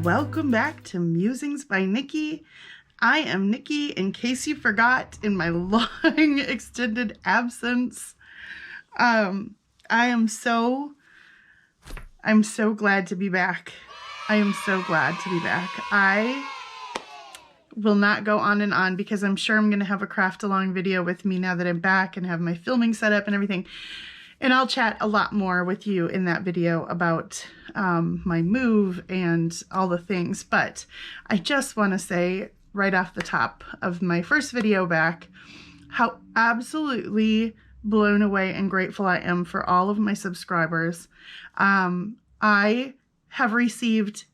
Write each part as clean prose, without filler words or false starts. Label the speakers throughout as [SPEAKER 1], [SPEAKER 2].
[SPEAKER 1] welcome back to Musings by Nikki. I am Nikki, in case you forgot, in my long extended absence. I'm so glad to be back. I am so glad to be back. I will not go on and on because I'm sure I'm going to have a craft along video with me now that I'm back and have my filming set up and everything. And I'll chat a lot more with you in that video about my move and all the things. But I just want to say right off the top of my first video back how absolutely blown away and grateful I am for all of my subscribers. I have received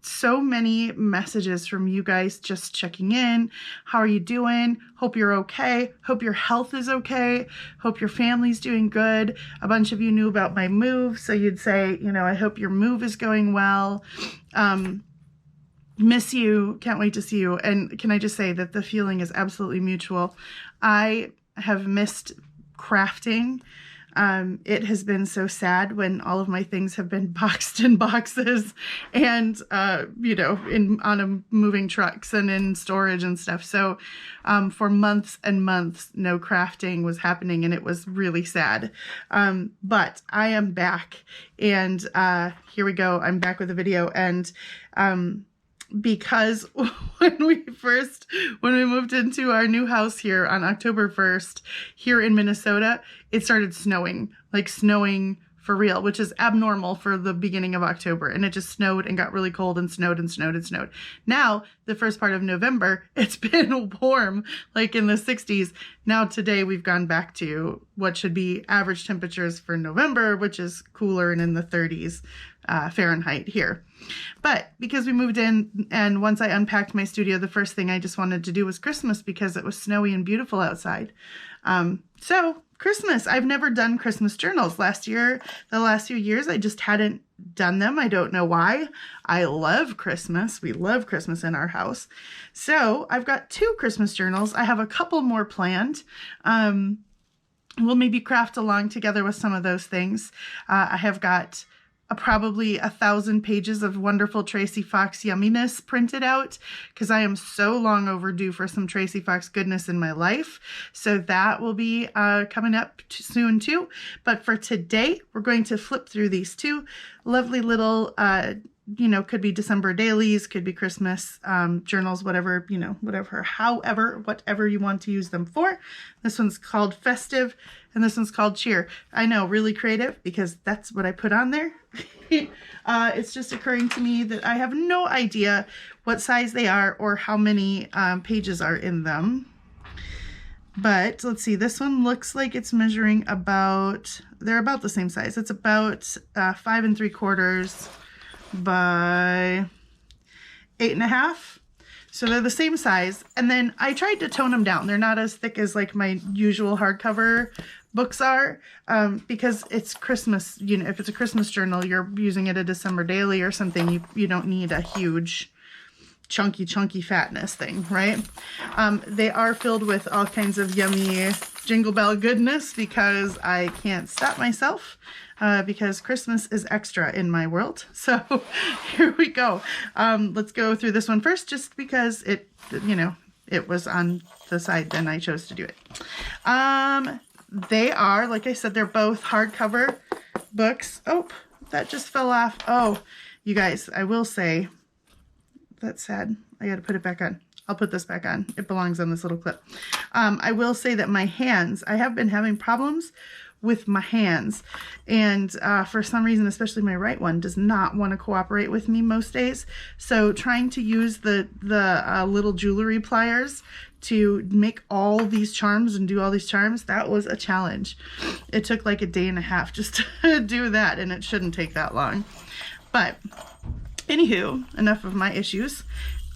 [SPEAKER 1] so many messages from you guys just checking in. How are you doing? Hope you're okay. Hope your health is okay. Hope your family's doing good. A bunch of you knew about my move, so you'd say, you know, I hope your move is going well. Miss you. Can't wait to see you. And can I just say that the feeling is absolutely mutual. I have missed crafting. It has been so sad when all of my things have been boxed in boxes and, you know, on moving trucks and in storage and stuff. So for months and months, no crafting was happening, and it was really sad. But I am back, and here we go. I'm back with a video. And because when we moved into our new house here on October 1st here in Minnesota, it started snowing, like snowing for real, which is abnormal for the beginning of October. And it just snowed and got really cold and snowed and snowed and snowed. Now, the first part of November, it's been warm, like in the 60s. Now today we've gone back to what should be average temperatures for November, which is cooler and in the 30s Fahrenheit here. But because we moved in, and once I unpacked my studio, the first thing I just wanted to do was Christmas because it was snowy and beautiful outside. So Christmas, I've never done Christmas journals. The last few years, I just hadn't done them. I don't know why. I love Christmas. We love Christmas in our house. So I've got 2 Christmas journals. I have a couple more planned. We'll maybe craft along together with some of those things. I have got probably 1,000 pages of wonderful Tracy Fox yumminess printed out because I am so long overdue for some Tracy Fox goodness in my life. So that will be coming up soon too. But for today, we're going to flip through these 2 lovely little, you know, could be December dailies, could be Christmas journals, whatever, you know, whatever you want to use them for. This one's called Festive, and this one's called Cheer. I know, really creative, because that's what I put on there. It's just occurring to me that I have no idea what size they are or how many pages are in them. But let's see, this one looks like it's measuring they're about the same size. It's about 5 3/4 by 8.5. So they're the same size. And then I tried to tone them down. They're not as thick as like my usual hardcover books are, because it's Christmas. You know, if it's a Christmas journal, you're using it a December daily or something. You don't need a huge chunky fatness thing, right? They are filled with all kinds of yummy Jingle Bell goodness because I can't stop myself. Because Christmas is extra in my world. So here we go. Let's go through this one first, just because it, you know, it was on the side, then I chose to do it. They are, like I said, they're both hardcover books. Oh, that just fell off. Oh, you guys, I will say, that's sad. I got to put it back on. I'll put this back on. It belongs on this little clip. I will say that my hands, I have been having problems with my hands, and for some reason, especially my right one, does not want to cooperate with me most days. So trying to use the little jewelry pliers to make all these charms and do all these charms, that was a challenge. It took like a day and a half just to do that, and it shouldn't take that long. But anywho, enough of my issues.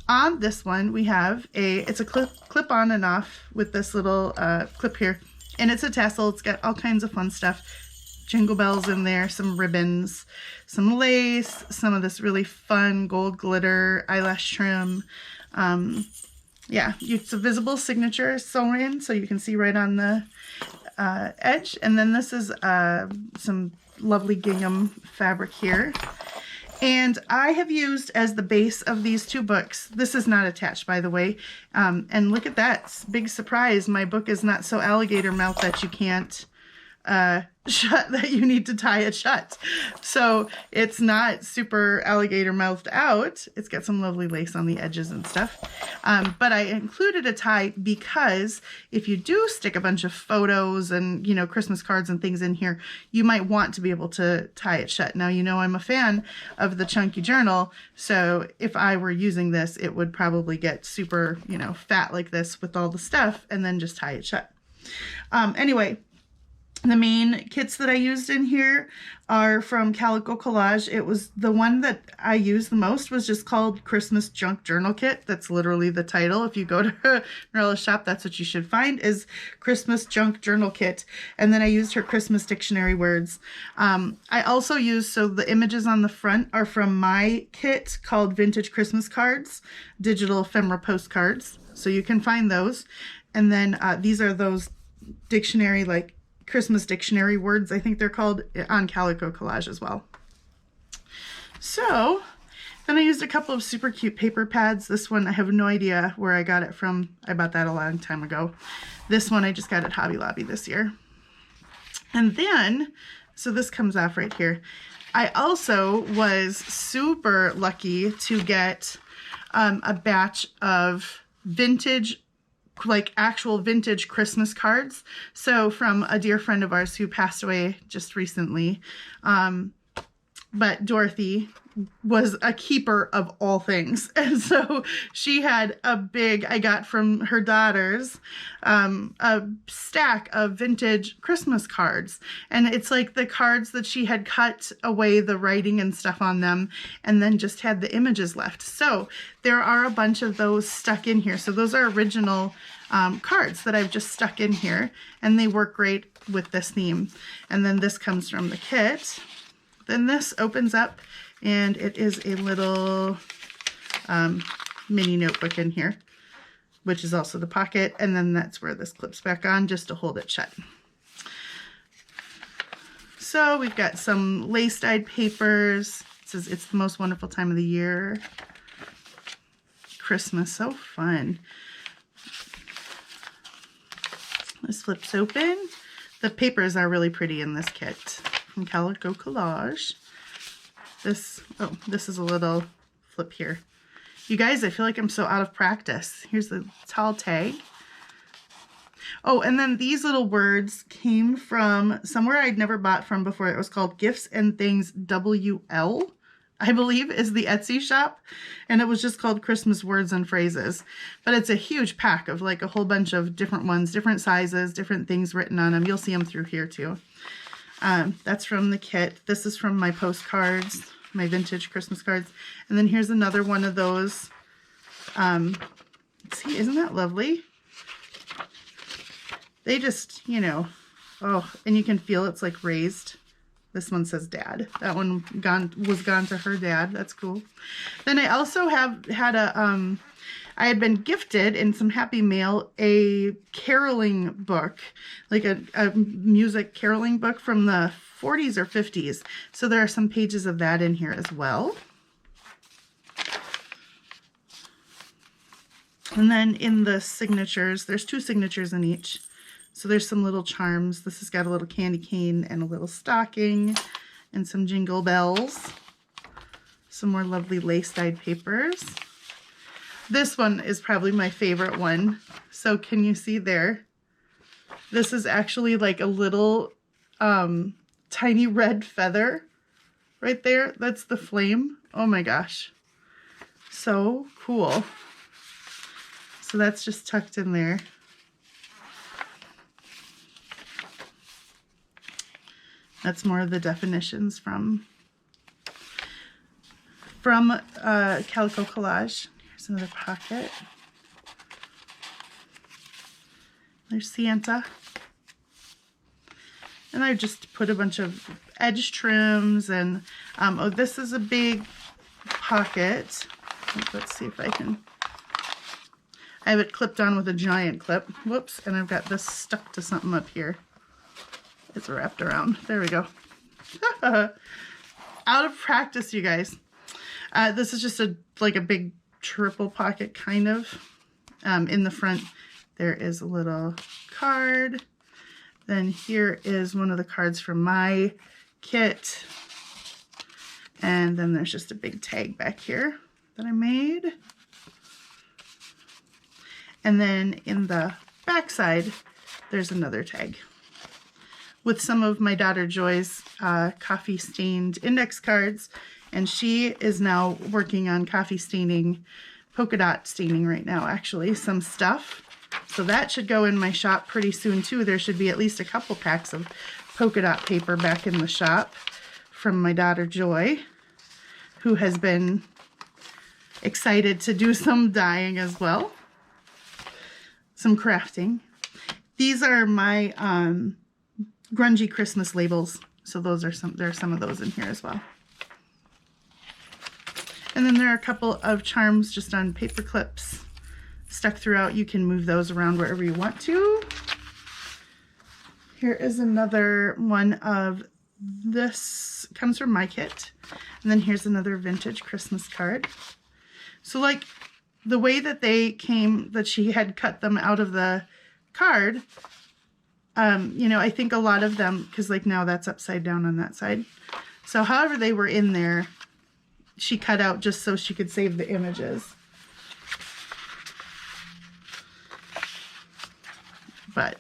[SPEAKER 1] On this one, we have it's a clip on and off with this little clip here. And it's a tassel. It's got all kinds of fun stuff. Jingle bells in there, some ribbons, some lace, some of this really fun gold glitter, eyelash trim. Yeah, it's a visible signature sewn in, so you can see right on the edge. And then this is some lovely gingham fabric here. And I have used as the base of these two books. This is not attached, by the way. And look at that, big surprise. My book is not so alligator mouth that you can't shut, that you need to tie it shut. So it's not super alligator mouthed out. It's got some lovely lace on the edges and stuff. But I included a tie because if you do stick a bunch of photos and, you know, Christmas cards and things in here, you might want to be able to tie it shut. Now, you know, I'm a fan of the chunky journal. So if I were using this, it would probably get super, you know, fat like this with all the stuff and then just tie it shut. Anyway, the main kits that I used in here are from Calico Collage. It was the one that I used the most was just called Christmas Junk Journal Kit. That's literally the title. If you go to Norella's shop, that's what you should find is Christmas Junk Journal Kit. And then I used her Christmas dictionary words. I also used, so the images on the front are from my kit called Vintage Christmas Cards, digital ephemera postcards. So you can find those. And then these are those dictionary, like Christmas dictionary words, I think they're called, on Calico Collage as well. So then I used a couple of super cute paper pads. This one, I have no idea where I got it from. I bought that a long time ago. This one I just got at Hobby Lobby this year. And then, so this comes off right here. I also was super lucky to get a batch of vintage, like actual vintage Christmas cards. So from a dear friend of ours who passed away just recently. But Dorothy was a keeper of all things. And so she had a big, I got from her daughters, a stack of vintage Christmas cards. And it's like the cards that she had cut away the writing and stuff on them and then just had the images left. So there are a bunch of those stuck in here. So those are original cards that I've just stuck in here, and they work great with this theme. And then this comes from the kit. Then this opens up and it is a little mini notebook in here, which is also the pocket. And then that's where this clips back on just to hold it shut. So we've got some lace-dyed papers. It says it's the most wonderful time of the year. Christmas, so fun. This flips open. The papers are really pretty in this kit from Calico Collage. This is a little flip here. You guys, I feel like I'm so out of practice. Here's the tall tag. Oh, and then these little words came from somewhere I'd never bought from before. It was called Gifts and Things WL, I believe, is the Etsy shop. And it was just called Christmas Words and Phrases. But it's a huge pack of like a whole bunch of different ones, different sizes, different things written on them. You'll see them through here too. That's from the kit. This is from my postcards, my vintage Christmas cards. And then here's another one of those. See, isn't that lovely? They just, you know, oh, and you can feel it's like raised. This one says dad. That one was gone to her dad. That's cool. Then I also had I had been gifted in some happy mail a caroling book, like a music caroling book from the 40s or 50s. So there are some pages of that in here as well. And then in the signatures, there's 2 signatures in each. So there's some little charms. This has got a little candy cane and a little stocking and some jingle bells. Some more lovely lace-dyed papers. This one is probably my favorite one. So can you see there? This is actually like a little tiny red feather right there. That's the flame. Oh my gosh. So cool. So that's just tucked in there. That's more of the definitions from Calico Collage. Here's another pocket. There's Santa. And I just put a bunch of edge trims and, oh, this is a big pocket. Let's see if I can. I have it clipped on with a giant clip. Whoops, and I've got this stuck to something up here. It's wrapped around. There we go. Out of practice, you guys. This is just like a big triple pocket kind of. In the front, there is a little card. Then here is one of the cards from my kit. And then there's just a big tag back here that I made. And then in the back side, there's another tag with some of my daughter Joy's coffee stained index cards. And she is now working on coffee staining, polka dot staining right now, actually, some stuff. So that should go in my shop pretty soon too. There should be at least a couple packs of polka dot paper back in the shop from my daughter Joy, who has been excited to do some dyeing as well. Some crafting. These are my Grungy Christmas labels. So those are there are some of those in here as well. And then there are a couple of charms just on paper clips stuck throughout. You can move those around wherever you want to. Here is another one of this, comes from my kit. And then here's another vintage Christmas card. So like the way that they came, that she had cut them out of the card, you know, I think a lot of them, because like now that's upside down on that side. So however they were in there, she cut out just so she could save the images. But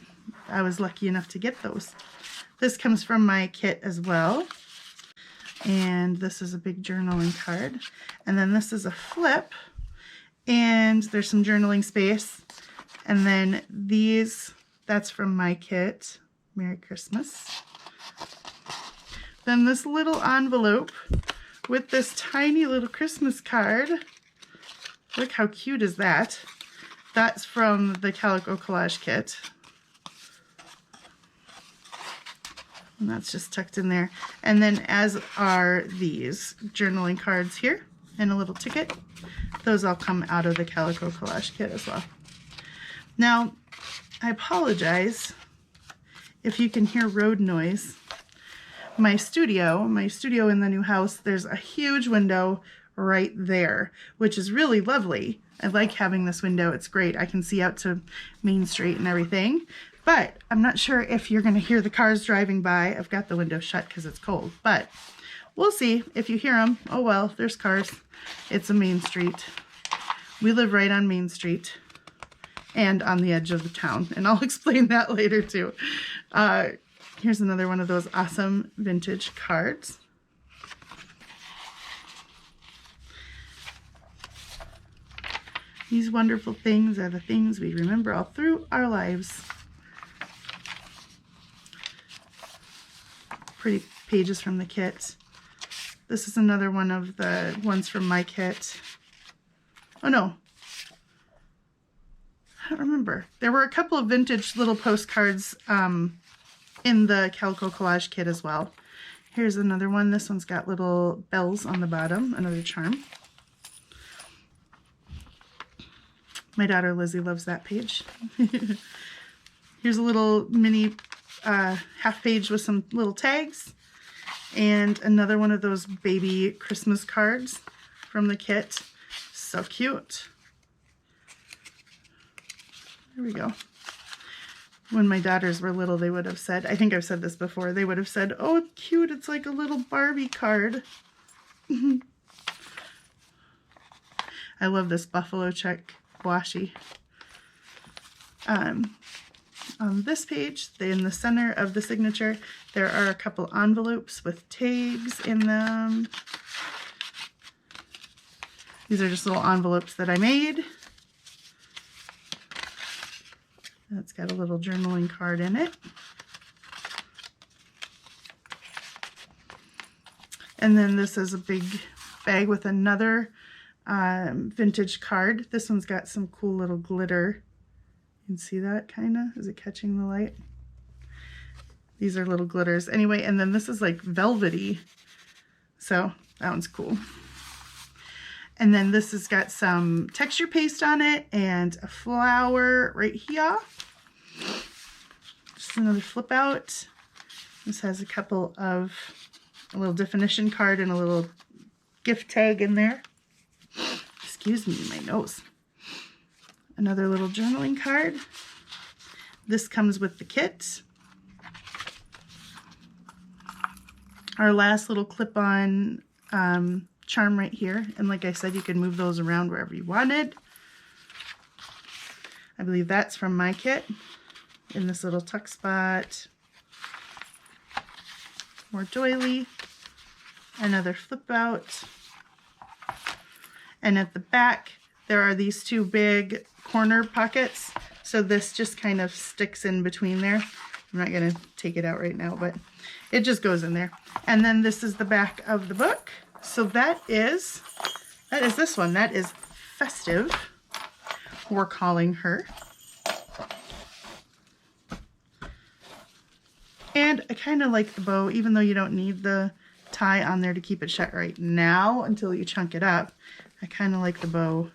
[SPEAKER 1] I was lucky enough to get those. This comes from my kit as well. And this is a big journaling card. And then this is a flip. And there's some journaling space. And then these, that's from my kit. Merry Christmas. Then this little envelope with this tiny little Christmas card. Look how cute is that. That's from the Calico Collage kit. And that's just tucked in there. And then as are these journaling cards here and a little ticket. Those all come out of the Calico Collage kit as well. Now, I apologize if you can hear road noise. My studio in the new house, there's a huge window right there, which is really lovely. I like having this window. It's great. I can see out to Main Street and everything. But I'm not sure if you're going to hear the cars driving by. I've got the window shut because it's cold. But we'll see if you hear them. Oh well, there's cars. It's a Main Street. We live right on Main Street and on the edge of the town. And I'll explain that later too. Here's another one of those awesome vintage cards. These wonderful things are the things we remember all through our lives. Pretty pages from the kit. This is another one of the ones from my kit. Oh no, I don't remember. There were a couple of vintage little postcards in the Calico Collage kit as well. Here's another one. This one's got little bells on the bottom, another charm. My daughter Lizzie loves that page. Here's a little mini half page with some little tags. And another one of those baby Christmas cards from the kit. So cute. There we go. When my daughters were little, they would have said, I think I've said this before, they would have said, oh, it's cute, it's like a little Barbie card. I love this buffalo check washi. On this page, in the center of the signature, there are a couple envelopes with tags in them. These are just little envelopes that I made. It's got a little journaling card in it. And then this is a big bag with another vintage card. This one's got some cool little glitter. You can see that kind of? Is it catching the light? These are little glitters. Anyway, and then this is like velvety. So that one's cool. And then this has got some texture paste on it and a flower right here. Just another flip out. This has a couple of, a little definition card and a little gift tag in there. Excuse me, my nose. Another little journaling card. This comes with the kit. Our last little clip-on charm right here. And like I said, you can move those around wherever you wanted. I believe that's from my kit in this little tuck spot. More doily. Another flip out. And at the back, there are these two big corner pockets. So this just kind of sticks in between there. I'm not going to take it out right now, but it just goes in there. And then this is the back of the book. So that is this one. That is Festive, we're calling her. And I kind of like the bow, even though you don't need the tie on there to keep it shut right now until you chunk it up. I kind of like the bow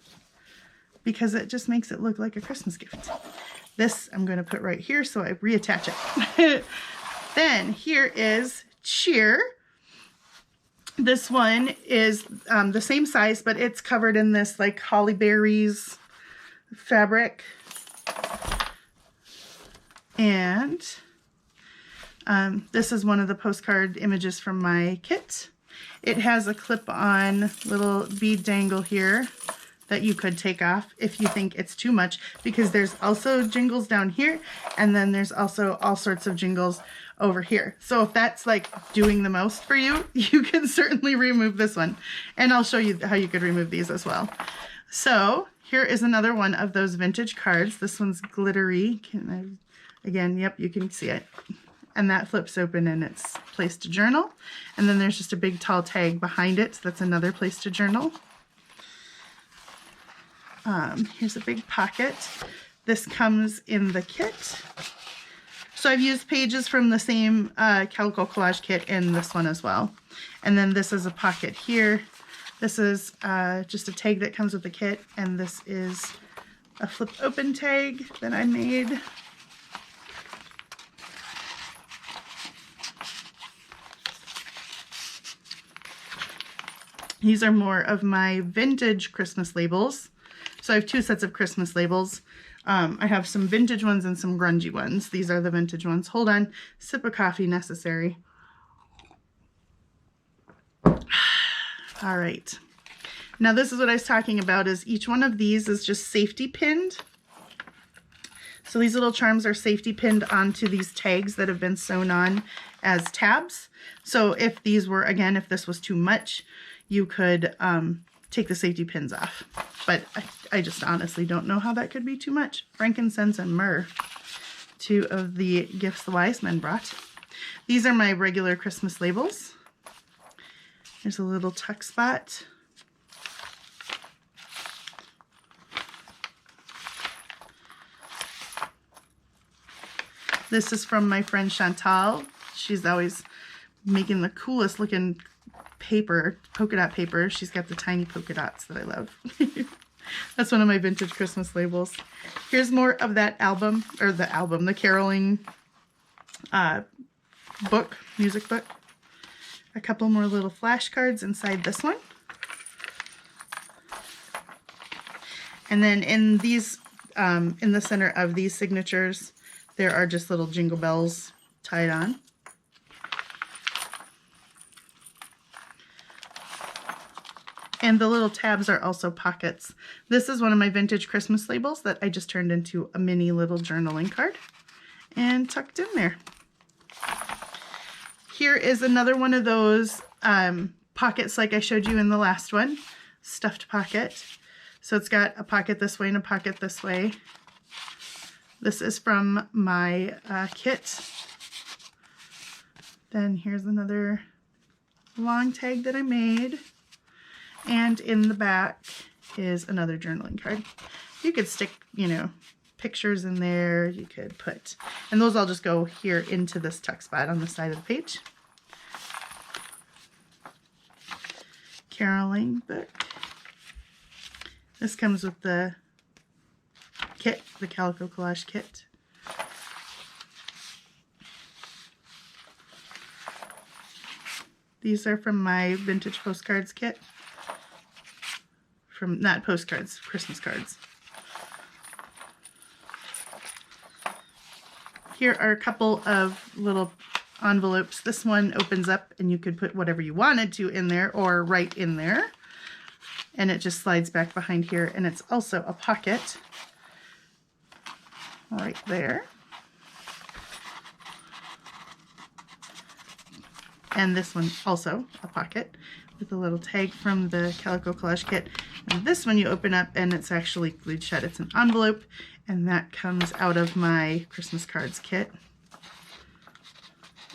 [SPEAKER 1] because it just makes it look like a Christmas gift. This I'm going to put right here so I reattach it. Then here is Cheer. This one is the same size, but it's covered in this like holly berries fabric. And this is one of the postcard images from my kit. It has a clip-on little bead dangle here that you could take off if you think it's too much, because there's also jingles down here, and then there's also all sorts of jingles over here. So if that's like doing the most for you, you can certainly remove this one. And I'll show you how you could remove these as well. So here is another one of those vintage cards. This one's glittery. Again, yep, you can see it. And that flips open and it's place to journal. And then there's just a big tall tag behind it. So that's another place to journal. Here's a big pocket. This comes in the kit. So I've used pages from the same Calico Collage kit in this one as well. And then this is a pocket here. This is just a tag that comes with the kit. And this is a flip open tag that I made. These are more of my vintage Christmas labels. So I have two sets of Christmas labels. I have some vintage ones and some grungy ones. These are the vintage ones. Hold on, sip of coffee necessary. All right. Now this is what I was talking about, is each one of these is just safety pinned. So these little charms are safety pinned onto these tags that have been sewn on as tabs. So if these were, again, if this was too much, you could take the safety pins off. But I just honestly don't know how that could be too much. Frankincense and myrrh, two of the gifts the wise men brought. These are my regular Christmas labels. There's a little tuck spot. This is from my friend Chantal. She's always making the coolest looking paper, polka dot paper. She's got the tiny polka dots that I love. That's one of my vintage Christmas labels. Here's more of that album, or the caroling book, music book. A couple more little flashcards inside this one. And then in these, in the center of these signatures, there are just little jingle bells tied on. And the little tabs are also pockets. This is one of my vintage Christmas labels that I just turned into a mini little journaling card and tucked in there. Here is another one of those pockets like I showed you in the last one, stuffed pocket. So it's got a pocket this way and a pocket this way. This is from my kit. Then here's another long tag that I made. And in the back is another journaling card. You could stick, you know, pictures in there. You could put, and those all just go here into this tuck spot on the side of the page. Caroling book. This comes with the kit, the Calico Collage kit. These are from my vintage postcards kit. From, not postcards, Christmas cards. Here are a couple of little envelopes. This one opens up and you could put whatever you wanted to in there or right in there. And it just slides back behind here, and it's also a pocket right there. And this one also a pocket with a little tag from the Calico Collage kit. And this one you open up and it's actually glued shut. It's an envelope, and that comes out of my Christmas cards kit.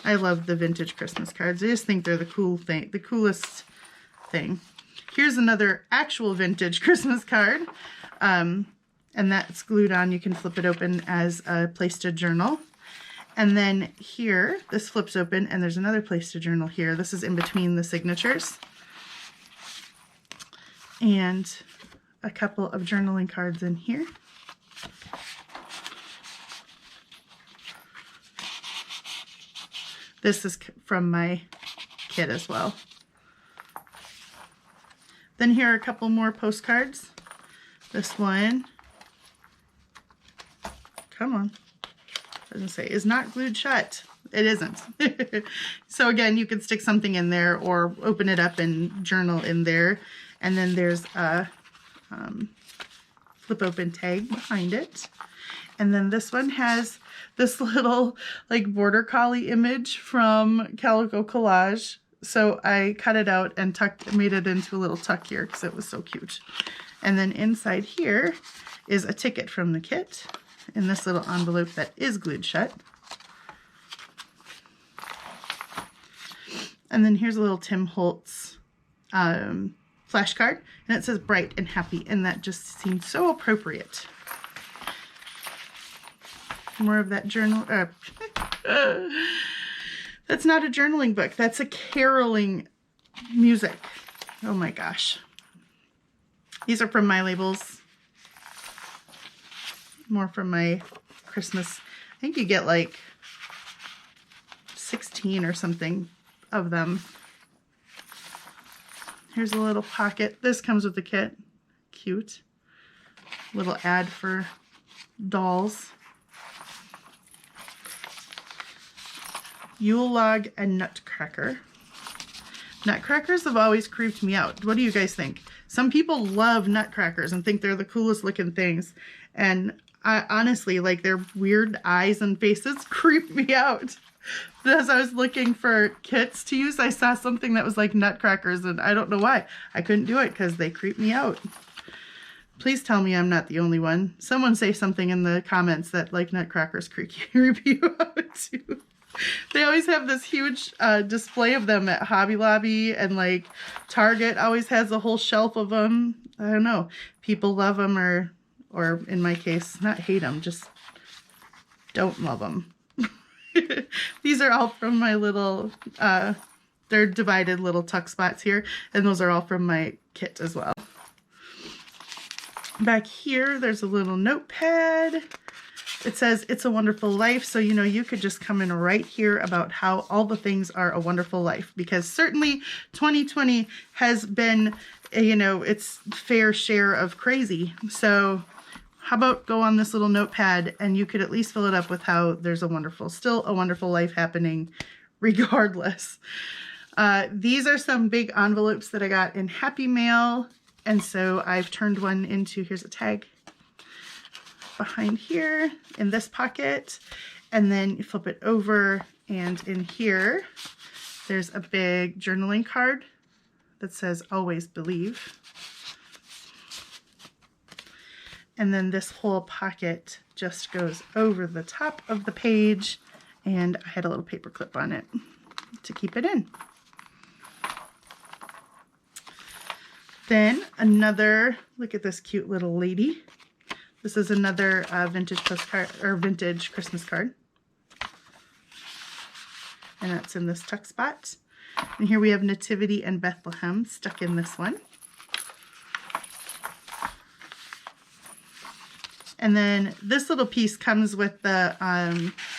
[SPEAKER 1] I love the vintage Christmas cards. I just think they're the coolest thing. Here's another actual vintage Christmas card. And that's glued on. You can flip it open as a place to journal. And then here, this flips open and there's another place to journal here. This is in between the signatures. And a couple of journaling cards in here. This is from my kit as well. Then here are a couple more postcards. This one, come on. Doesn't say, is not glued shut. It isn't. So again, you could stick something in there or open it up and journal in there. And then there's a flip open tag behind it. And then this one has this little like border collie image from Calico Collage. So I cut it out and made it into a little tuck here because it was so cute. And then inside here is a ticket from the kit in this little envelope that is glued shut. And then here's a little Tim Holtz flash card, and it says bright and happy, and that just seemed so appropriate. More of that journal. That's not a journaling book. That's a caroling music. Oh my gosh. These are from my labels. More from my Christmas. I think you get like 16 or something of them. Here's a little pocket. This comes with the kit. Cute. Little ad for dolls. Yule log and nutcracker. Nutcrackers have always creeped me out. What do you guys think? Some people love nutcrackers and think they're the coolest looking things. And I honestly, like, their weird eyes and faces creep me out. As I was looking for kits to use, I saw something that was like nutcrackers, and I don't know why. I couldn't do it because they creep me out. Please tell me I'm not the only one. Someone say something in the comments that like nutcrackers creep you out too. They always have this huge display of them at Hobby Lobby, and like Target always has a whole shelf of them. I don't know. People love them or in my case, not hate them, just don't love them. These are all from my little, they're divided little tuck spots here, and those are all from my kit as well. Back here, there's a little notepad. It says, "It's a wonderful life." So, you know, you could just come in right here about how all the things are a wonderful life, because certainly 2020 has been, you know, its fair share of crazy. So how about go on this little notepad and you could at least fill it up with how there's still a wonderful life happening regardless. These are some big envelopes that I got in Happy Mail. And so I've turned one into, here's a tag behind here in this pocket. And then you flip it over, and in here, there's a big journaling card that says "Always Believe." And then this whole pocket just goes over the top of the page, and I had a little paper clip on it to keep it in. Then another, look at this cute little lady. This is another vintage postcard or vintage Christmas card. And that's in this tuck spot. And here we have Nativity and Bethlehem stuck in this one. And then this little piece comes with the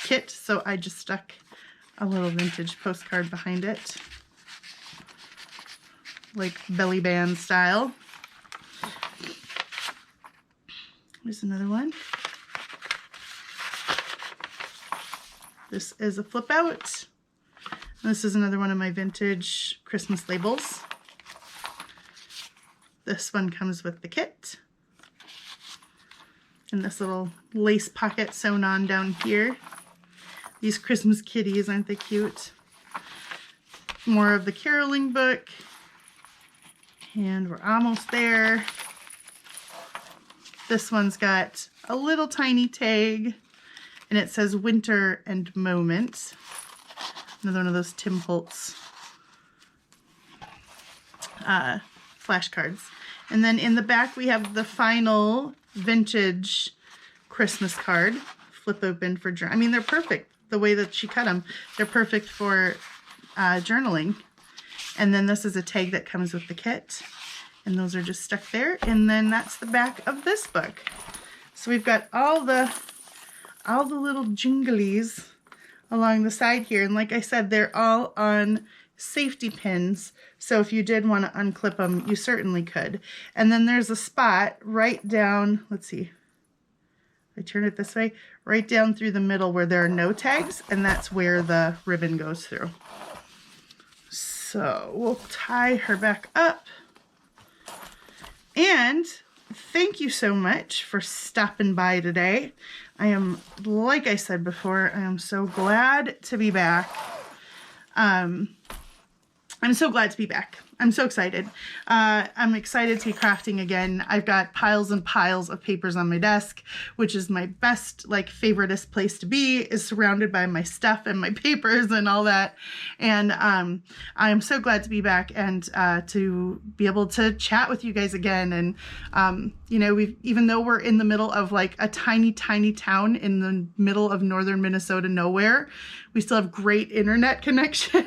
[SPEAKER 1] kit, so I just stuck a little vintage postcard behind it. like belly band style. There's another one. This is a flip out. This is another one of my vintage Christmas labels. This one comes with the kit. And this little lace pocket sewn on down here. These Christmas kitties, aren't they cute? More of the caroling book. And we're almost there. This one's got a little tiny tag, and it says Winter and Moment. Another one of those Tim Holtz flashcards. And then in the back we have the final vintage Christmas card. Flip open for journal. I mean, they're perfect the way that she cut them. They're perfect for journaling. And then this is a tag that comes with the kit. And those are just stuck there. And then that's the back of this book. So we've got all the little jinglies along the side here. And like I said, they're all on safety pins. So if you did want to unclip them, you certainly could. And then there's a spot right down, let's see, I turn it this way, right down through the middle where there are no tags, and that's where the ribbon goes through. So we'll tie her back up. And thank you so much for stopping by today. I am, like I said before, I am so glad to be back. I'm so glad to be back. I'm so excited. I'm excited to be crafting again. I've got piles and piles of papers on my desk, which is my best, like, favoriteest place to be, is surrounded by my stuff and my papers and all that. And I'm so glad to be back and to be able to chat with you guys again. And you know, even though we're in the middle of like a tiny town in the middle of northern Minnesota nowhere, we still have great internet connection.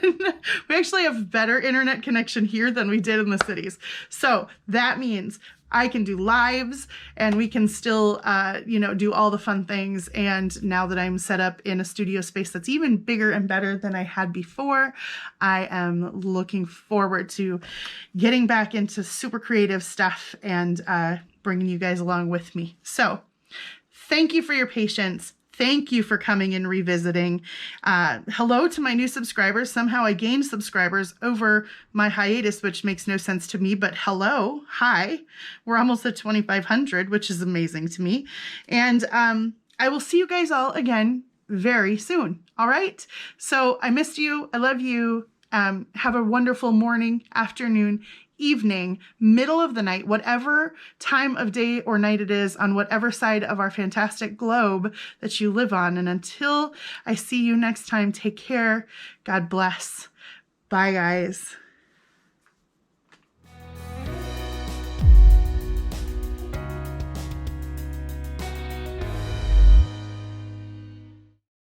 [SPEAKER 1] We actually have better internet connection here than we did in the cities. So that means I can do lives and we can still, you know, do all the fun things. And now that I'm set up in a studio space that's even bigger and better than I had before, I am looking forward to getting back into super creative stuff and bringing you guys along with me. So thank you for your patience. Thank you for coming and revisiting. Hello to my new subscribers. Somehow I gained subscribers over my hiatus, which makes no sense to me, but hello, hi. We're almost at 2,500, which is amazing to me. And I will see you guys all again very soon. All right? So I missed you. I love you. Have a wonderful morning, afternoon, evening, middle of the night, whatever time of day or night it is on whatever side of our fantastic globe that you live on. And until I see you next time, take care. God bless. Bye, guys.